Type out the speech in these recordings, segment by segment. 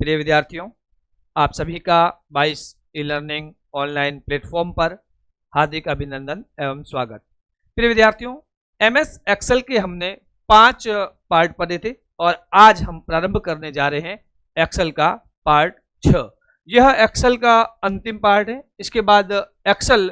प्रिय विद्यार्थियों, आप सभी का 22 ई लर्निंग ऑनलाइन प्लेटफॉर्म पर हार्दिक अभिनंदन एवं स्वागत। प्रिय विद्यार्थियों, एमएस एक्सेल के हमने 5 पार्ट पढ़े थे और आज हम प्रारंभ करने जा रहे हैं एक्सेल का पार्ट 6। यह एक्सेल का अंतिम पार्ट है। इसके बाद एक्सेल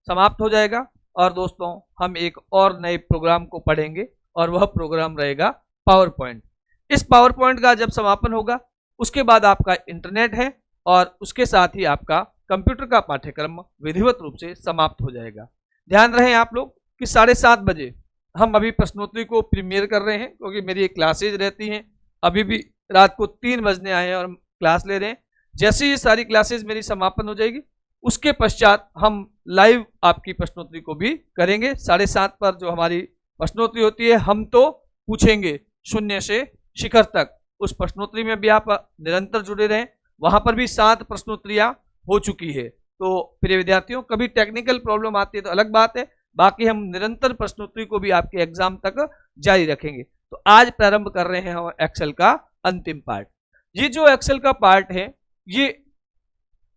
समाप्त हो जाएगा और दोस्तों हम एक और नए प्रोग्राम को पढ़ेंगे और वह प्रोग्राम रहेगा पावर पॉइंट। इस पावर पॉइंट का जब समापन होगा उसके बाद आपका इंटरनेट है और उसके साथ ही आपका कंप्यूटर का पाठ्यक्रम विधिवत रूप से समाप्त हो जाएगा। ध्यान रहे आप लोग कि 7:30 बजे हम अभी प्रश्नोत्तरी को प्रीमियर कर रहे हैं, क्योंकि मेरी क्लासेज रहती हैं। अभी भी रात को 3 बजने आए हैं और हम क्लास ले रहे हैं। जैसे ये सारी क्लासेज मेरी समापन हो जाएगी उसके पश्चात हम लाइव आपकी प्रश्नोत्तरी को भी करेंगे। 7:30 पर जो हमारी प्रश्नोत्तरी होती है, हम तो पूछेंगे शून्य से शिखर तक। उस प्रश्नोत्तरी में भी आप निरंतर जुड़े रहें। वहां पर भी 7 प्रश्नोत्तरियां हो चुकी है। तो प्रिय विद्यार्थियों, कभी टेक्निकल प्रॉब्लम आती है तो अलग बात है, बाकी हम निरंतर प्रश्नोत्तरी को भी आपके एग्जाम तक जारी रखेंगे। तो आज प्रारंभ कर रहे हैं हम एक्सेल का अंतिम पार्ट। ये जो एक्सेल का पार्ट है ये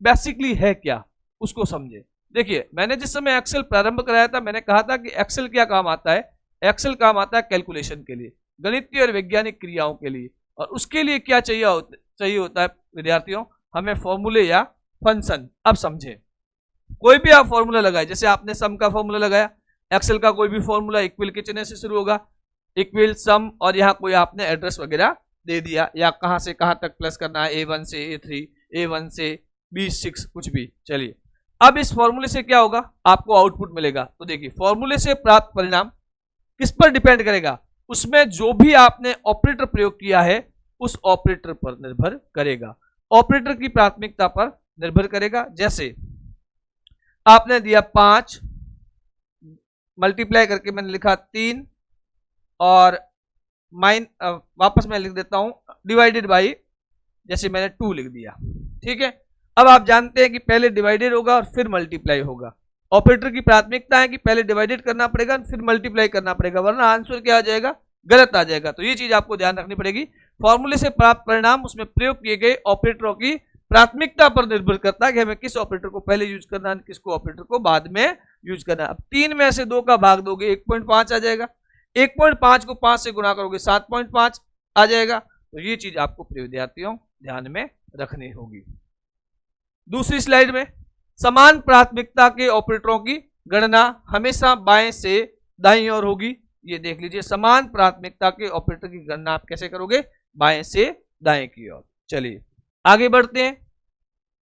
बेसिकली है क्या, उसको समझे। देखिए, मैंने जिस समय एक्सेल प्रारंभ कराया था मैंने कहा था कि एक्सेल क्या काम आता है। एक्सेल काम आता है कैलकुलेशन के लिए, गणितीय और वैज्ञानिक क्रियाओं के लिए। और उसके लिए क्या चाहिए होता है विद्यार्थियों, हमें फॉर्मूले या फंक्शन। अब समझें, कोई भी आप फॉर्मूला लगाए, जैसे आपने सम का फॉर्मूला लगाया, एक्सेल का कोई भी फॉर्मूला इक्वल के चिन्ह से शुरू होगा, इक्वल सम, और यहाँ कोई आपने एड्रेस वगैरह दे दिया या कहाँ से कहाँ तक प्लस करना है, A1 से A3, A1 से B6, कुछ भी। चलिए, अब इस फॉर्मूले से क्या होगा, आपको आउटपुट मिलेगा। तो देखिए, फॉर्मूले से प्राप्त परिणाम किस पर डिपेंड करेगा, उसमें जो भी आपने ऑपरेटर प्रयोग किया है उस ऑपरेटर पर निर्भर करेगा, ऑपरेटर की प्राथमिकता पर निर्भर करेगा। जैसे आपने दिया 5 मल्टीप्लाई करके मैंने लिखा 3 और वापस मैं लिख देता हूं डिवाइडेड बाई, जैसे मैंने 2 लिख दिया। ठीक है, अब आप जानते हैं कि पहले डिवाइडेड होगा और फिर मल्टीप्लाई होगा। ऑपरेटर की प्राथमिकता है कि पहले डिवाइडेड करना पड़ेगा फिर मल्टीप्लाई करना पड़ेगा, वरना आंसर क्या आ जाएगा, गलत आ जाएगा। तो ये चीज आपको ध्यान रखनी पड़ेगी। फॉर्मूले से प्राप्त परिणाम उसमें प्रयोग किए गए ऑपरेटरों की प्राथमिकता पर निर्भर करता है कि हमें किस ऑपरेटर को पहले यूज करना है, किसको ऑपरेटर को बाद में यूज करना है। अब 3 में से 2 का भाग दोगे 1.5 आ जाएगा, 1.5 को 5 से गुणा करोगे 7.5 आ जाएगा। तो ये चीज आपको प्रिय विद्यार्थियों ध्यान में रखनी होगी। दूसरी स्लाइड में समान प्राथमिकता के ऑपरेटरों की गणना हमेशा बाएं से दाईं ओर होगी। ये देख लीजिए, समान प्राथमिकता के ऑपरेटर की गणना आप कैसे करोगे, बाएं से दाएं की ओर। चलिए आगे बढ़ते हैं।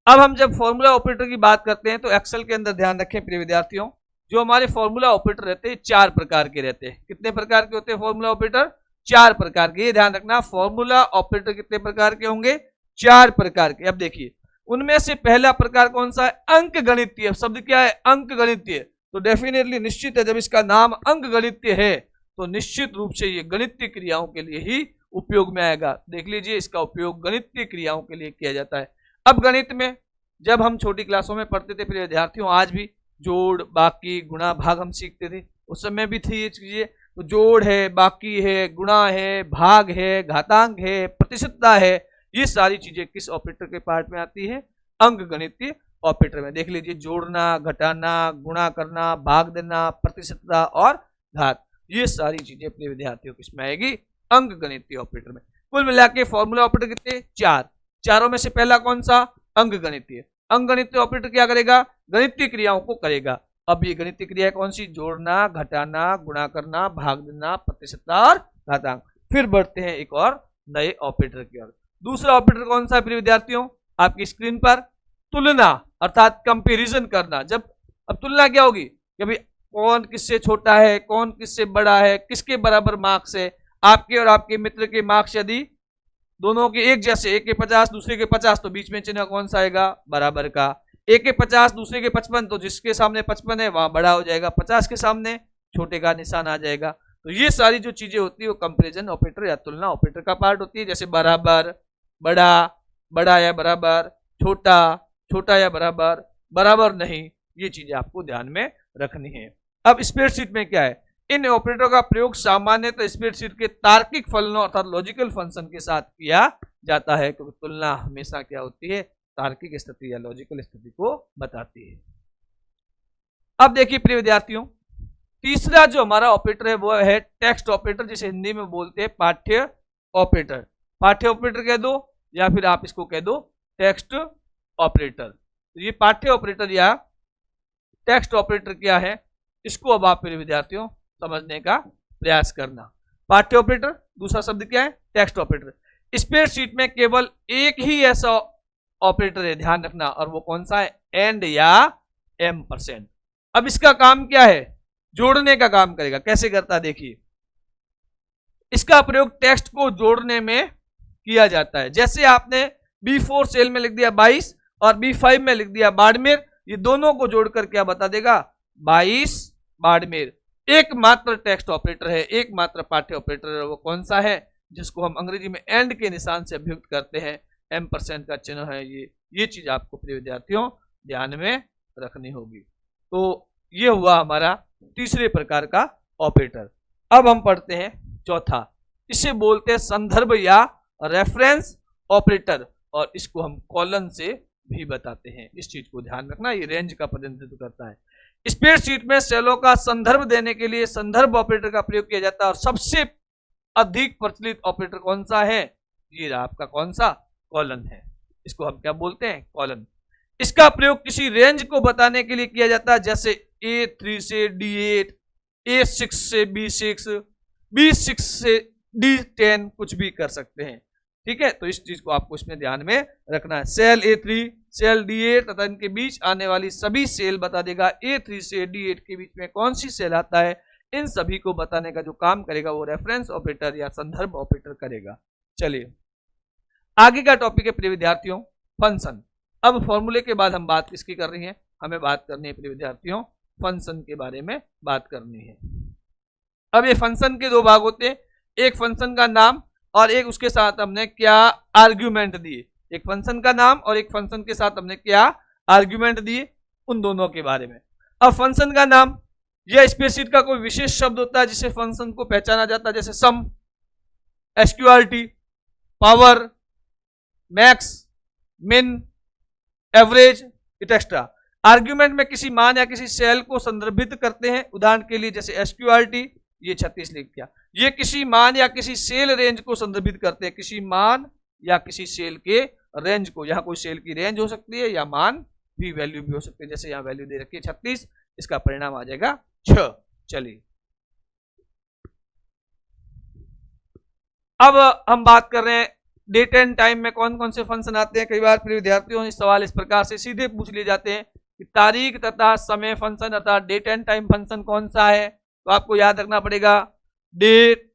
अब हम जब फॉर्मूला ऑपरेटर की बात करते हैं तो एक्सेल के अंदर ध्यान रखें प्रिय विद्यार्थियों, जो हमारे फॉर्मूला ऑपरेटर रहते हैं 4 प्रकार के रहते हैं। कितने प्रकार के होते हैं फॉर्मूला ऑपरेटर? 4 प्रकार के। ये ध्यान रखना, फॉर्मूला ऑपरेटर कितने प्रकार के होंगे? 4 प्रकार के। अब देखिए, उनमें से पहला प्रकार कौन सा है? अंक गणितीय। शब्द क्या है? अंक गणितीय। तो डेफिनेटली निश्चित है, जब इसका नाम अंक गणितीय है तो निश्चित रूप से ये गणितीय क्रियाओं के लिए ही उपयोग में आएगा। देख लीजिए, इसका उपयोग गणितीय क्रियाओं के लिए किया जाता है। अब गणित में जब हम छोटी क्लासों में पढ़ते थे प्रिय विद्यार्थियों, आज भी जोड़, बाकी, गुणा, भाग हम सीखते थे, उस समय भी थी ये चीजें। तो जोड़ है, बाकी है, गुणा है, भाग है, घातांक है, प्रतिशतता है, ये सारी चीजें किस ऑपरेटर के पार्ट में आती है? अंक गणितीय ऑपरेटर में। देख लीजिए, जोड़ना, घटाना, गुणा करना, भाग देना, प्रतिशतता और घात, ये सारी चीजें अपने विद्यार्थियों किसमें आएगी? अंक गणितीय ऑपरेटर में। कुल मिला के फॉर्मूला ऑपरेटर कितने? 4। चारों में से पहला कौन सा? अंक गणितीय। अंक गणितीय ऑपरेटर क्या करेगा? गणितीय क्रियाओं को करेगा। अब ये गणितीय क्रिया कौन सी? जोड़ना, घटाना, गुणा करना, भाग देना, प्रतिशतता और घातांक। फिर बढ़ते हैं एक और नए ऑपरेटर की ओर। दूसरा ऑपरेटर कौन सा है प्रिय विद्यार्थियों? आपकी स्क्रीन पर तुलना, अर्थात कंपैरिजन करना। जब अब तुलना क्या होगी कि अभी कौन किससे छोटा है, कौन किससे बड़ा है, किसके बराबर मार्क्स है। आपके और आपके मित्र के मार्क्स यदि दोनों के एक जैसे, एक के 50 दूसरे के 50, तो बीच में चिन्ह कौन सा आएगा? बराबर का। एक के 50 दूसरे के 55, तो जिसके सामने 55 है वहां बड़ा हो जाएगा, 50 के सामने छोटे का निशान आ जाएगा। तो ये सारी जो चीजें होती है वो कंपेरिजन ऑपरेटर या तुलना ऑपरेटर का पार्ट होती है। जैसे बराबर, बड़ा, बड़ा या बराबर, छोटा, छोटा या बराबर, बराबर नहीं, ये चीजें आपको ध्यान में रखनी है। अब स्प्रेडशीट में क्या है? इन ऑपरेटरों का प्रयोग सामान्यतः स्प्रेडशीट के तार्किक फलनों अर्थात लॉजिकल फंक्शन के साथ किया जाता है, क्योंकि तुलना हमेशा क्या होती है, तार्किक स्थिति या लॉजिकल स्थिति को बताती है। अब देखिए प्रिय विद्यार्थियों, तीसरा जो हमारा ऑपरेटर है वो है टेक्स्ट ऑपरेटर, जिसे हिंदी में बोलते हैं पाठ्य ऑपरेटर। पाठ्य ऑपरेटर कह दो या फिर आप इसको कह दो टेक्स्ट ऑपरेटर। तो ये पाठ्य ऑपरेटर या टेक्स्ट ऑपरेटर क्या है, इसको अब आप मेरे विद्यार्थियों समझने का प्रयास करना। पाठ्य ऑपरेटर, दूसरा शब्द क्या है, टेक्स्ट ऑपरेटर। स्प्रेडशीट में केवल एक ही ऐसा ऑपरेटर है, ध्यान रखना, और वो कौन सा है, एंड या %। अब इसका काम क्या है, जोड़ने का काम करेगा। कैसे करता है देखिए, इसका प्रयोग टेक्स्ट को जोड़ने में किया जाता है। जैसे आपने B4 सेल में लिख दिया 22 और B5 में लिख दिया बाड़मेर, ये दोनों को जोड़कर क्या बता देगा, 22 बाड़मेर। एकमात्र टेक्स्ट ऑपरेटर है, एकमात्र पाठ्य ऑपरेटर है, वो कौन सा है, जिसको हम अंग्रेजी में एंड के निशान से अभियुक्त करते हैं, %, का चिन्ह है ये चीज आपको प्रिय विद्यार्थियों ध्यान में रखनी होगी। तो ये हुआ हमारा तीसरे प्रकार का ऑपरेटर। अब हम पढ़ते हैं चौथा, इसे बोलते हैं संदर्भ या रेफरेंस ऑपरेटर, और इसको हम कॉलन से भी बताते हैं। इस चीज को ध्यान रखना, ये रेंज का प्रतिनिधित्व करता है। स्प्रेडशीट में सेलों का संदर्भ देने के लिए संदर्भ ऑपरेटर का प्रयोग किया जाता है, और सबसे अधिक प्रचलित ऑपरेटर कौन सा है, ये आपका कौन सा, कॉलन है। इसको हम क्या बोलते हैं, कॉलन। इसका प्रयोग किसी रेंज को बताने के लिए किया जाता है, जैसे A3 से D8, A6 से B6, B6 से D10, कुछ भी कर सकते हैं। ठीक है, तो इस चीज को आपको इसमें ध्यान में रखना है। सेल A3, सेल D8 तथा इनके बीच आने वाली सभी सेल बता देगा। A3 से D8 के बीच में कौन सी सेल आता है, इन सभी को बताने का जो काम करेगा वो रेफरेंस ऑपरेटर या संदर्भ ऑपरेटर करेगा। चलिए आगे का टॉपिक है प्रिय विद्यार्थियों, फंक्शन। अब फॉर्मूले के बाद हम बात किसकी कर रही हैं, हमें बात करनी है प्रिय विद्यार्थियों फंक्शन के बारे में बात करनी है। अब ये फंक्शन के दो भाग होते हैं, एक फंक्शन का नाम और एक उसके साथ हमने क्या आर्ग्यूमेंट दिए। एक फंक्शन का नाम और एक फंक्शन के साथ हमने क्या आर्ग्यूमेंट दिए, उन दोनों के बारे में। अब फंक्शन का नाम, यह स्प्रेडशीट का कोई विशेष शब्द होता है जिससे फंक्शन को पहचाना जाता है, जैसे सम, SQRT, पावर, मैक्स, मिन, एवरेज, एक्स्ट्रा। आर्ग्यूमेंट में किसी मान या किसी सेल को संदर्भित करते हैं, उदाहरण के लिए जैसे SQRT, ये 36 लिख दिया, ये किसी मान या किसी सेल रेंज को संदर्भित करते हैं, किसी मान या किसी सेल के रेंज को। यहाँ कोई सेल की रेंज हो सकती है या मान भी, वैल्यू भी हो सकती है। जैसे यहाँ वैल्यू दे रखी है 36, इसका परिणाम आ जाएगा 6। चलिए अब हम बात कर रहे हैं डेट एंड टाइम में कौन कौन से फंक्शन आते हैं। कई बार प्रिय विद्यार्थियों इस सवाल इस प्रकार से सीधे पूछ लिए जाते हैं कि तारीख तथा समय फंक्शन अर्थात डेट एंड टाइम फंक्शन कौन सा है, तो आपको याद रखना पड़ेगा date,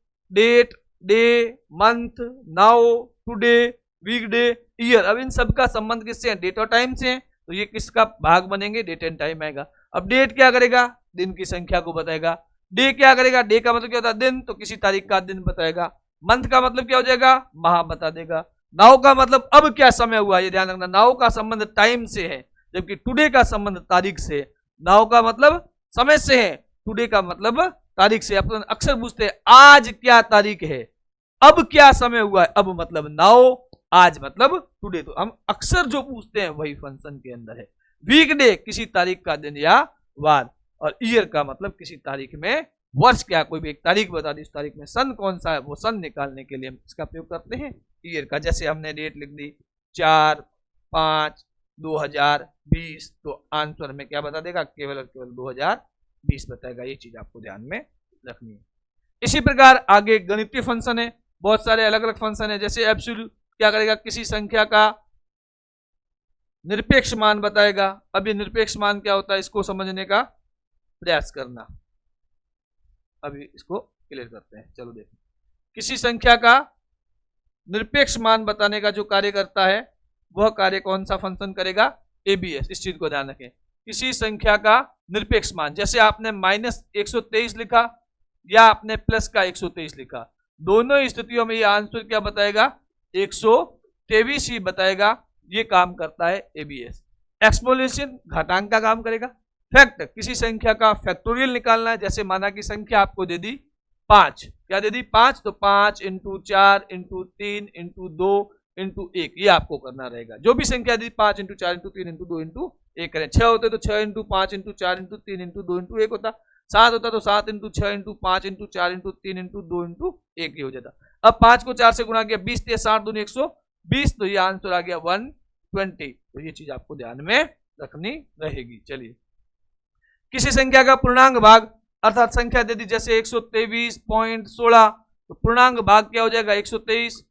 day, month, now, today, weekday, year. अब इन सब का संबंध किससे है, डेट और टाइम से है, तो ये किसका भाग बनेंगे, डेट एंड टाइम आएगा। अब डेट क्या करेगा, दिन की संख्या को बताएगा। डे क्या करेगा, डे का मतलब क्या होता है, दिन, तो किसी तारीख का दिन बताएगा। मंथ का मतलब क्या हो जाएगा, माह बता देगा। नाउ का मतलब अब क्या समय हुआ, ये ध्यान रखना, नाउ का संबंध टाइम से है, जबकि टुडे का संबंध तारीख से है। नाउ का मतलब समय से है, टुडे का मतलब तारीख से। अपन अक्सर पूछते हैं आज क्या तारीख है, अब क्या समय हुआ है, अब मतलब नाउ, आज मतलब टुडे। तो हम अक्सर जो पूछते हैं वही फंक्शन के अंदर है। वीकडे किसी तारीख का दिन या वार, और ईयर का मतलब किसी तारीख में वर्ष क्या, कोई भी एक तारीख बता दी, उस तारीख में सन कौन सा है, वो सन निकालने के लिए हम इसका प्रयोग करते हैं ईयर का। जैसे हमने डेट लिख दी 4/5/2020, तो आंसर में क्या बता देगा, केवल और केवल 2020 बताएगा। ये चीज आपको ध्यान में रखनी है। इसी प्रकार आगे गणितीय फंक्शन है, बहुत सारे अलग अलग फंक्शन है। जैसे एब्सोल्यूट क्या करेगा, किसी संख्या का निरपेक्ष मान बताएगा। अब ये निरपेक्ष मान क्या होता है, इसको समझने का प्रयास करना। अभी इसको क्लियर करते हैं। चलो देखो, किसी संख्या का निरपेक्ष मान बताने का जो कार्य करता है वह कार्य कौन सा फंक्शन करेगा, ABS। इस चीज को ध्यान रखें, किसी संख्या का निरपेक्ष मान, जैसे आपने -123 लिखा या आपने प्लस का 123 लिखा, दोनों स्थितियों में ये आंसर क्या बताएगा, 123 ही बताएगा। ये काम करता है ABS। एक्सपोनेंशियल घातांक का काम करेगा। फैक्ट, किसी संख्या का फैक्टोरियल निकालना है, जैसे माना कि संख्या आपको दे दी 5, क्या दे दी 5, तो 5 × 4 × 3 × 2 इंटू 1, ये आपको करना रहेगा। जो भी संख्या दी 5 इंटू 4 इंटू 3 इंटू 2 इंटू 1 करें। 6 होते तो 6 into 5 into 4 into 3 into 2 into 1 होता। 7 होता तो 7 into 6 into 5 into 4 into 3 into 2 into 1 ही हो जाता। अब 5 को 4 से गुणा किया 20 × 60 दूनी 120, तो ये आंसर आ गया 120। तो ये चीज आपको ध्यान में रखनी रहेगी। चलिए, किसी संख्या का पूर्णांक भाग अर्थात संख्या दे दी जैसे 123.16, तो पूर्णांक भाग क्या हो जाएगा 123।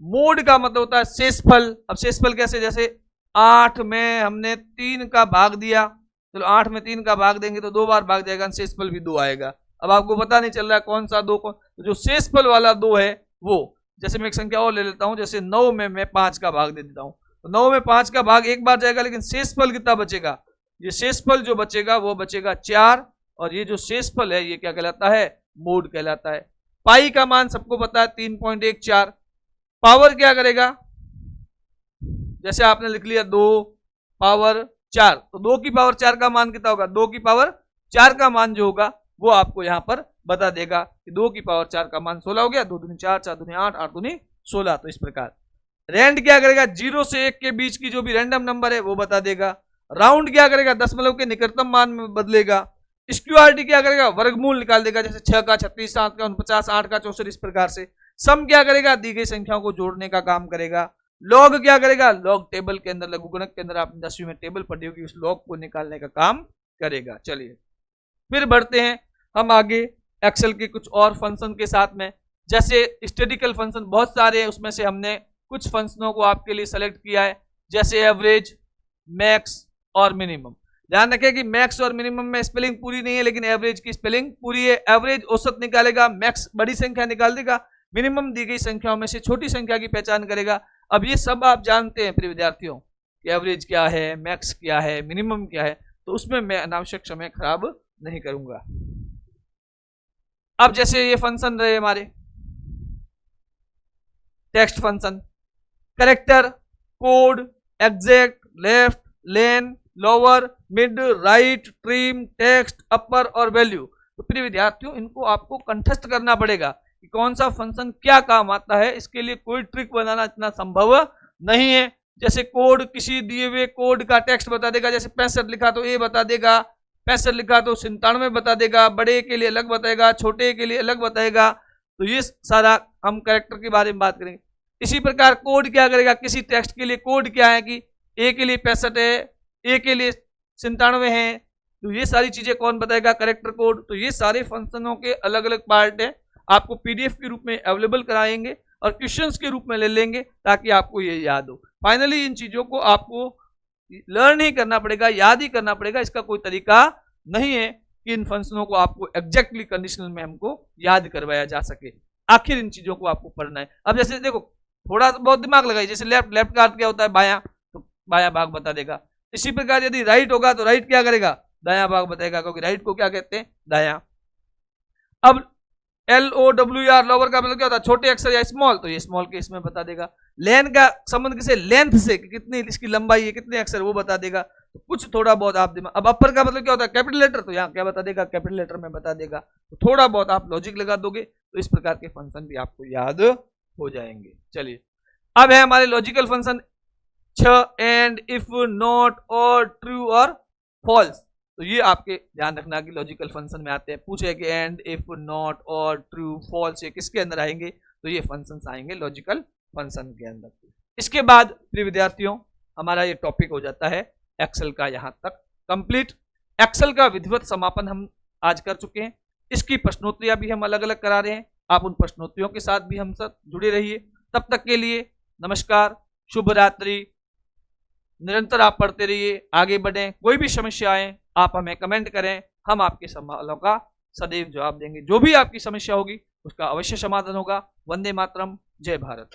मोड का मतलब होता है शेषफल। अब शेषफल कैसे, जैसे 8 में हमने 3 का भाग दिया, चलो 8 में 3 का भाग देंगे तो 2 बार भाग जाएगा, शेषफल भी 2 आएगा। अब आपको पता नहीं चल रहा है कौन सा 2, तो जो शेषफल वाला 2 है वो, जैसे मैं एक संख्या और ले लेता हूं, जैसे 9 में मैं 5 का भाग दे देता हूं, तो 9 में 5 का भाग एक बार जाएगा, लेकिन शेषफल कितना बचेगा, ये शेषफल जो बचेगा वो बचेगा 4, और ये जो शेषफल है ये क्या कहलाता है, मोड कहलाता है। पाई का मान सबको पता है 3.14। पावर क्या करेगा, जैसे आपने लिख लिया 2 पावर 4, तो 2 की पावर 4 का मान कितना होगा, 2 की पावर 4 का मान जो होगा वो आपको यहां पर बता देगा कि 2 की पावर 4 का मान 16 हो गया। 2 दूनी 4, 4 दूनी 8, 8 दूनी 16। तो इस प्रकार रैंड क्या करेगा, 0 से 1 के बीच की जो भी रैंडम नंबर है वो बता देगा। राउंड क्या करेगा, दशमलव के निकटतम मान में बदलेगा। स्क्यूआरटी क्या करेगा, वर्गमूल निकाल देगा, जैसे 6 का 36, 7 का 49, 8 का 64, इस प्रकार से। सम क्या करेगा, दी गई संख्याओं को जोड़ने का काम करेगा। लॉग क्या करेगा, लॉग टेबल के अंदर, लघुगणक के अंदर आपने 10वीं में टेबल पढ़ी होगी, उस लॉग को निकालने का काम करेगा। चलिए फिर बढ़ते हैं हम आगे एक्सेल के कुछ और फंक्शन के साथ में। जैसे स्टैटिकल फंक्शन बहुत सारे हैं, उसमें से हमने कुछ फंक्शनों को आपके लिए सेलेक्ट किया है, जैसे एवरेज, मैक्स और मिनिमम। ध्यान रखें कि मैक्स और मिनिमम में स्पेलिंग पूरी नहीं है, लेकिन एवरेज की स्पेलिंग पूरी है। एवरेज औसत निकालेगा, मैक्स बड़ी संख्या निकाल देगा, मिनिमम दी गई संख्याओं में से छोटी संख्या की पहचान करेगा। अब ये सब आप जानते हैं प्रिय विद्यार्थियों कि एवरेज क्या है, मैक्स क्या है, मिनिमम क्या है, तो उसमें मैं अनावश्यक समय खराब नहीं करूंगा। अब जैसे ये फंक्शन रहे हमारे text function, character, code, exact, left, len, lower, mid, right, trim, text, upper और वैल्यू। तो प्रिय विद्यार्थियों इनको आपको कंठस्थ करना पड़ेगा कि कौन सा फंक्शन क्या काम आता है। इसके लिए कोई ट्रिक बनाना इतना संभव नहीं है। जैसे कोड, किसी दिए हुए कोड का टेक्स्ट बता देगा, जैसे 65 लिखा तो ए बता देगा, 65 लिखा तो 97 बता देगा, बड़े के लिए अलग बताएगा, छोटे के लिए अलग बताएगा। तो ये सारा हम कैरेक्टर के बारे में बात करेंगे। इसी प्रकार कोड क्या करेगा, किसी टेक्स्ट के लिए कोड क्या है कि ए के लिए 65 है, ए के लिए 97 है, तो ये सारी चीजें कौन बताएगा, कैरेक्टर कोड। तो ये सारे फंक्शनों के अलग अलग पार्ट है, आपको पीडीएफ के रूप में अवेलेबल कराएंगे और क्वेश्चंस के रूप में ले लेंगे ताकि आपको ये याद हो। फाइनली इन चीजों को आपको लर्न ही करना पड़ेगा, याद ही करना पड़ेगा, इसका कोई तरीका नहीं है कि इन फंक्शनों को आपको एग्जैक्टली कंडीशनल में हमको याद करवाया जा सके। आखिर इन चीजों को आपको पढ़ना है। अब जैसे देखो थोड़ा बहुत दिमाग लगाइए, जैसे लेफ्ट, लेफ्ट का अर्थ क्या होता है, बायां, तो बायां भाग बता देगा। इसी प्रकार यदि राइट होगा तो राइट क्या करेगा, दायां भाग बताएगा, क्योंकि राइट को क्या कहते हैं, दायां। अब LOWR लोअर का मतलब क्या होता है, छोटे अक्षर या स्मॉल, तो ये स्मॉल के इसमें बता देगा। लेन का संबंध किसे, लेंथ से, कितनी इसकी लंबाई है, कितने अक्षर, वो बता देगा। तो कुछ थोड़ा बहुत आप दिमाग। अब अपर का मतलब क्या होता है, कैपिटल लेटर, तो यहाँ क्या बता देगा, कैपिटल लेटर में बता देगा। तो थोड़ा बहुत आप लॉजिक लगा दोगे तो इस प्रकार के फंक्शन भी आपको याद हो जाएंगे। चलिए अब है हमारे logical function, and, if, not, और, ट्रू और फॉल्स। तो ये आपके ध्यान रखना कि लॉजिकल फंक्शन में आते हैं। पूछे कि एंड, इफ, नॉट, और, ट्रू, फॉल्स ये किसके अंदर आएंगे, तो ये फंक्शंस आएंगे लॉजिकल फंक्शन के अंदर। इसके बाद प्रिय विद्यार्थियों हमारा ये टॉपिक हो जाता है एक्सेल का यहाँ तक कंप्लीट। एक्सेल का विधिवत समापन हम आज कर चुके हैं। इसकी प्रश्नोत्तरियां भी हम अलग अलग करा रहे हैं, आप उन प्रश्नोत्तरियों के साथ भी हम सब जुड़े रहिए। तब तक के लिए नमस्कार, शुभ रात्रि। निरंतर आप पढ़ते रहिए, आगे बढ़ें। कोई भी समस्या आए आप हमें कमेंट करें, हम आपके सवालों का सदैव जवाब देंगे। जो भी आपकी समस्या होगी उसका अवश्य समाधान होगा। वंदे मातरम, जय भारत।